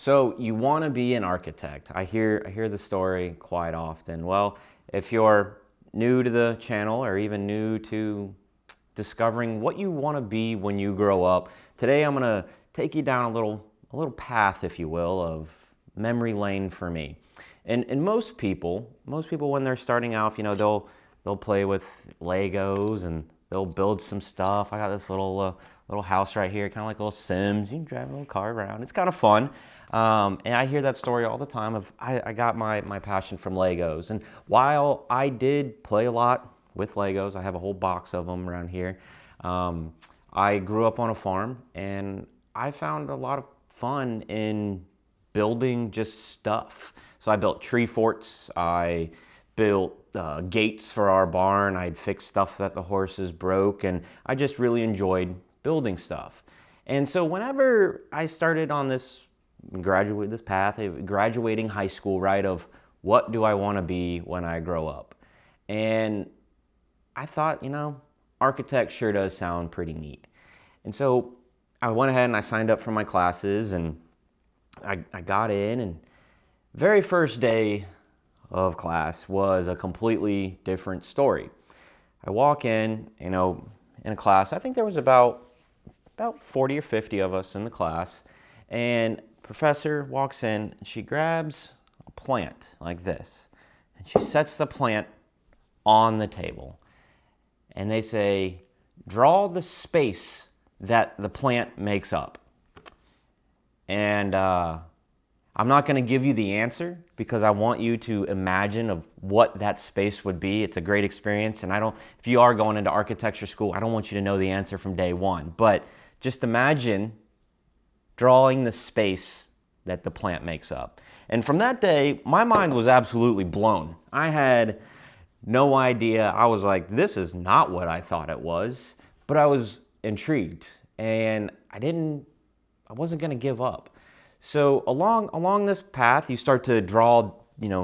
So you want to be an architect. I hear the story quite often. Well, if you're new to the channel or even new to discovering what you want to be when you grow up, today I'm going to take you down a little path, if you will, of memory lane for me. And most people when they're starting out, they'll play with Legos and they'll build some stuff. I got this little house right here, kind of like little Sims. You can drive a little car around. It's kind of fun. And I hear that story all the time of I got my passion from Legos. And while I did play a lot with Legos, I have a whole box of them around here. I grew up on a farm and I found a lot of fun in building just stuff. So I built tree forts, I built gates for our barn, I'd fix stuff that the horses broke, and I just really enjoyed building stuff. And so whenever I started on this path, graduating high school, right, of what do I want to be when I grow up? And I thought, architect sure does sound pretty neat. And so I went ahead and I signed up for my classes and I got in, and very first day of class was a completely different story. I walk in, in a class, I think there was about 40 or 50 of us in the class, and professor walks in and she grabs a plant like this and she sets the plant on the table, and they say, draw the space that the plant makes up. And I'm not going to give you the answer because I want you to imagine of what that space would be. It's a great experience, and if you are going into architecture school, I don't want you to know the answer from day one, but just imagine drawing the space that the plant makes up. And from that day, my mind was absolutely blown. I had no idea. I was like, this is not what I thought it was, but I was intrigued, and I wasn't going to give up. So along this path, you start to draw,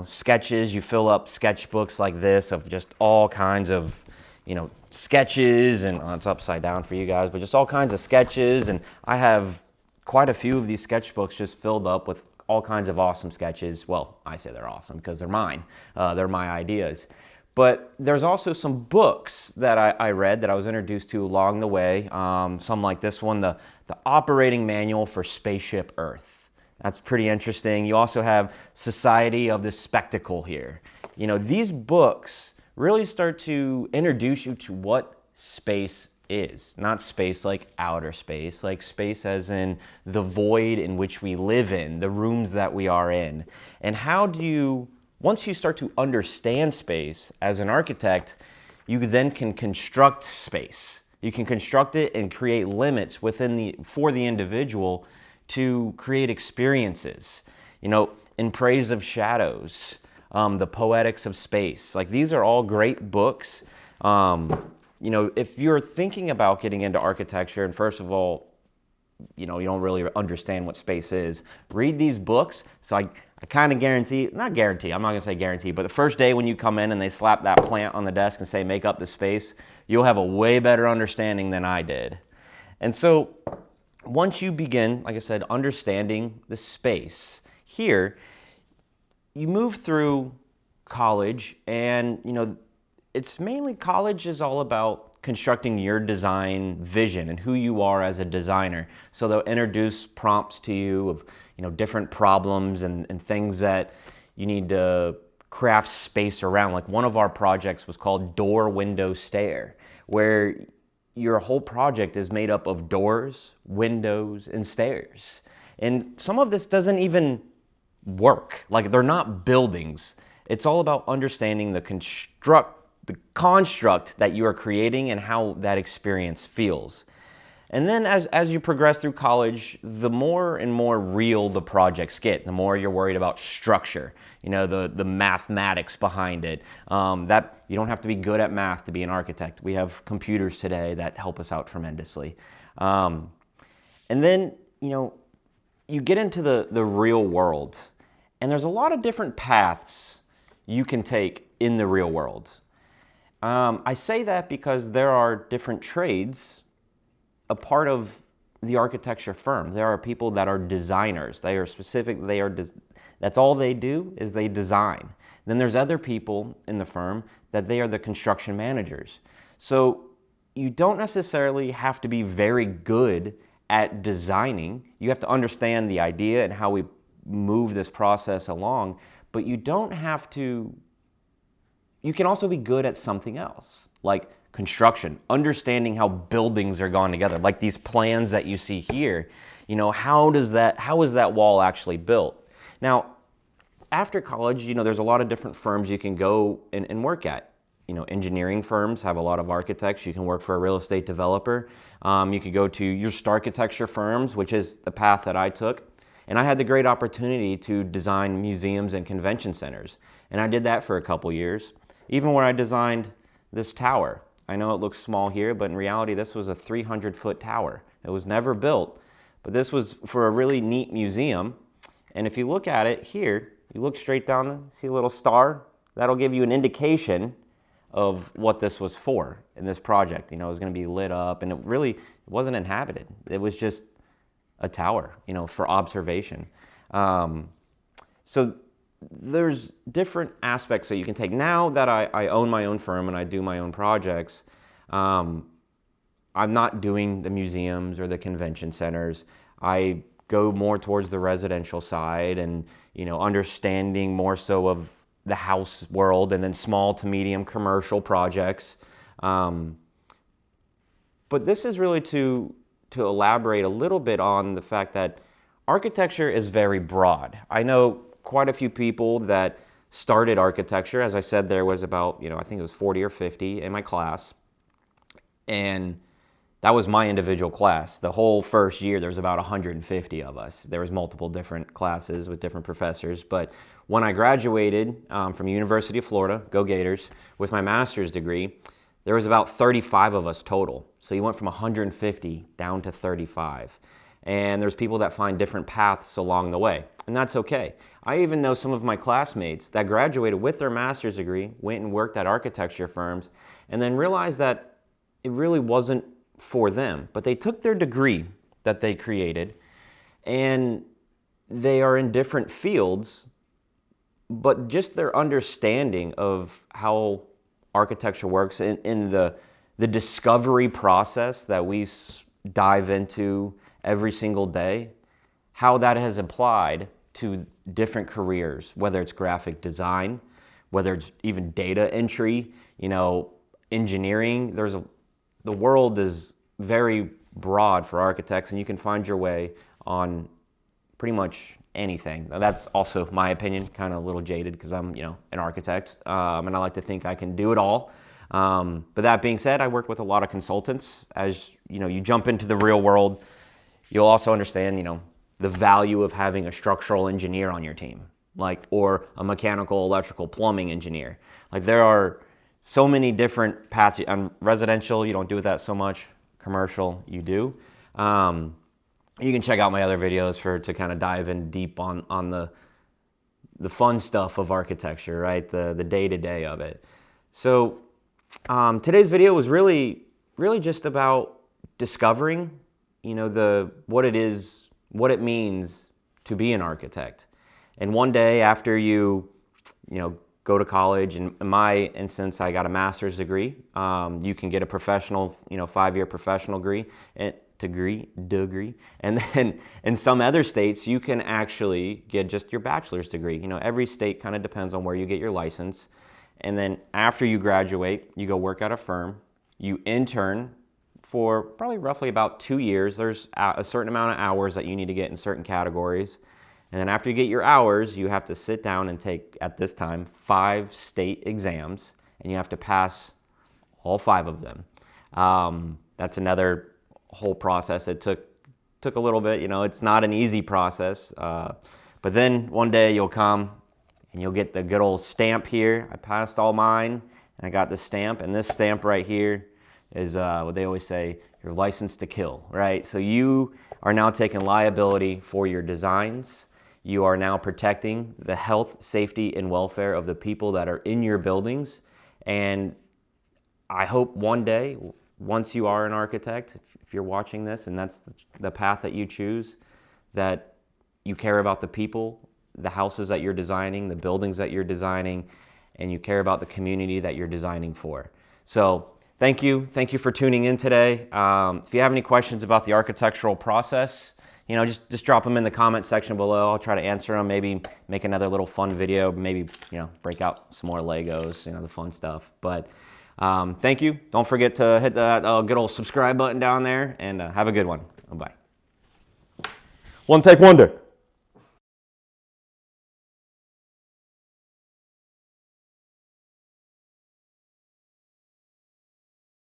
sketches. You fill up sketchbooks like this of just all kinds of, sketches, and it's upside down for you guys, but just all kinds of sketches. And I have quite a few of these sketchbooks just filled up with all kinds of awesome sketches. Well, I say they're awesome because they're mine. They're my ideas. But there's also some books that I read that I was introduced to along the way. Some like this one, the Operating Manual for Spaceship Earth. That's pretty interesting. You also have Society of the Spectacle here. These books really start to introduce you to what space is. Not space like outer space, like space as in the void in which we live in, the rooms that we are in. And once you start to understand space as an architect, you then can construct space. You can construct it and create limits for the individual to create experiences. In Praise of Shadows, The Poetics of Space. Like, these are all great books. If you're thinking about getting into architecture, and first of all, you don't really understand what space is, read these books. So I kind of I'm not going to say guarantee, but the first day when you come in and they slap that plant on the desk and say, make up the space, you'll have a way better understanding than I did. And so once you begin, like I said, understanding the space here, you move through college, and it's mainly, college is all about constructing your design vision and who you are as a designer. So they'll introduce prompts to you of different problems and things that you need to craft space around. Like, one of our projects was called Door, Window, Stair, where your whole project is made up of doors, windows, and stairs. And some of this doesn't even work. Like, they're not buildings. It's all about understanding the construct that you are creating and how that experience feels. And then as you progress through college, the more and more real the projects get, the more you're worried about structure, the mathematics behind it. That you don't have to be good at math to be an architect. We have computers today that help us out tremendously. And then, you get into the real world, and there's a lot of different paths you can take in the real world. I say that because there are different trades. A part of the architecture firm. There are people that are designers. They are specific, that's all they do is they design. Then there's other people in the firm that they are the construction managers. So you don't necessarily have to be very good at designing. You have to understand the idea and how we move this process along, but you don't have to, you can also be good at something else, like construction, understanding how buildings are gone together, like these plans that you see here. You know, how is that wall actually built? Now, after college, you know, there's a lot of different firms you can go and work at. You know, engineering firms have a lot of architects. You can work for a real estate developer. You could go to your architecture firms, which is the path that I took. And I had the great opportunity to design museums and convention centers. And I did that for a couple years, even where I designed this tower. I know it looks small here, but in reality, this was a 300-foot tower. It was never built, but this was for a really neat museum. And if you look at it here, you look straight down, see a little star? That'll give you an indication of what this was for in this project. You know, it was going to be lit up, and it wasn't inhabited. It was just a tower, you know, for observation. So there's different aspects that you can take. Now that I own my own firm and I do my own projects, I'm not doing the museums or the convention centers. I go more towards the residential side and, you know, understanding more so of the house world, and then small to medium commercial projects. But this is really to elaborate a little bit on the fact that architecture is very broad. I know quite a few people that started architecture. As I said, there was about, you know, I think it was 40 or 50 in my class. And that was my individual class. The whole first year, there was about 150 of us. There was multiple different classes with different professors. But when I graduated from University of Florida, go Gators, with my master's degree, there was about 35 of us total. So you went from 150 down to 35. And there's people that find different paths along the way, and that's okay. I even know some of my classmates that graduated with their master's degree, went and worked at architecture firms, and then realized that it really wasn't for them. But they took their degree that they created, and they are in different fields, but just their understanding of how architecture works in the discovery process that we dive into every single day, how that has applied to different careers, whether it's graphic design, whether it's even data entry, you know, engineering. The world is very broad for architects, and you can find your way on pretty much anything. Now, that's also my opinion, kind of a little jaded because I'm, you know, an architect, and I like to think I can do it all. But that being said, I work with a lot of consultants. As you know, you jump into the real world, you'll also understand, you know, the value of having a structural engineer on your team, like, or a mechanical, electrical, plumbing engineer. Like, there are so many different paths. On residential, you don't do that so much. Commercial, you do. You can check out my other videos to kind of dive in deep on the fun stuff of architecture, right? The day-to-day of it. So today's video was really just about discovering, you know, what it means to be an architect. And one day after you go to college, and in my instance, I got a master's degree. You can get a professional, 5-year professional degree. And then in some other states, you can actually get just your bachelor's degree. You know, every state kind of depends on where you get your license. And then after you graduate, you go work at a firm. You intern for probably roughly about 2 years. There's a certain amount of hours that you need to get in certain categories. And then after you get your hours, you have to sit down and take, at this time, 5 state exams, and you have to pass all 5 of them. That's another whole process. It took a little bit. You know, it's not an easy process. But then one day you'll come and you'll get the good old stamp here. I passed all mine, and I got this stamp, and this stamp right here is what they always say, you're licensed to kill, right? So you are now taking liability for your designs. You are now protecting the health, safety, and welfare of the people that are in your buildings. And I hope one day once you are an architect, if you're watching this and that's the path that you choose, that you care about the people, the houses that you're designing, the buildings that you're designing, and you care about the community that you're designing for. So thank you for tuning in today. If you have any questions about the architectural process, just drop them in the comment section below. I'll try to answer them, maybe make another little fun video, maybe, break out some more Legos, the fun stuff. But thank you. Don't forget to hit that good old subscribe button down there, and have a good one. Bye. One take wonder.